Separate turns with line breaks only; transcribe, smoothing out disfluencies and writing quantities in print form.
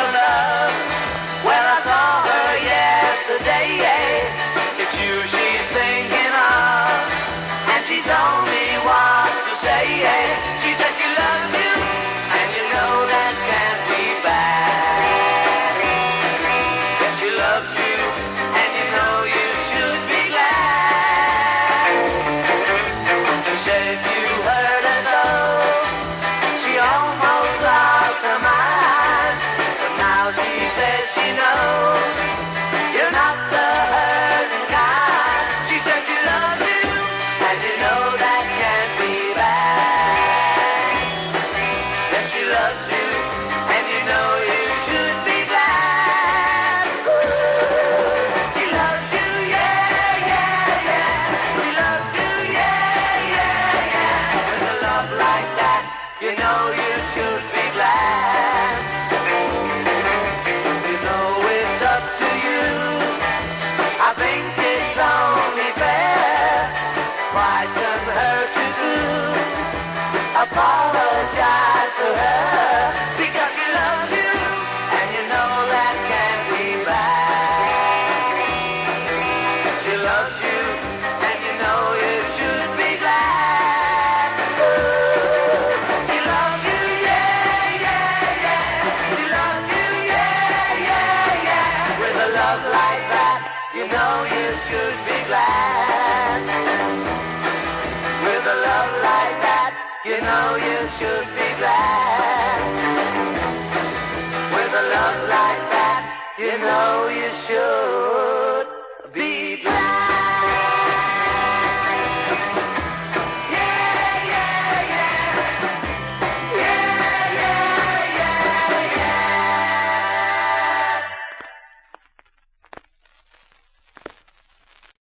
your love. When I saw her yesterday, it's you she's thinking of, and she told me what to say. She said she loves you, and you know that can't be bad. That she loves you, and you know you should be glad. She said you heard her though, she almost lost her mind, but now she said she knows you're not the hurting kind. She said she loves you, and you know that can't be bad. That she loves you, and you know you should be glad. She loves you, yeah, yeah, yeah. She loves you, yeah, yeah, yeah. With a love like that, you know you should be glad. You know it's up to you. I think it's only fair. Why turn her to do? Apologize to her because she loves you, and you know that can't be bad. She loves you, and you know you should be glad. She loves you, yeah, yeah, yeah. She loves you, yeah, yeah, yeah. With a love like that, you know you should be glad. With a love like that, you know you should be glad. With a love like that, you know you should.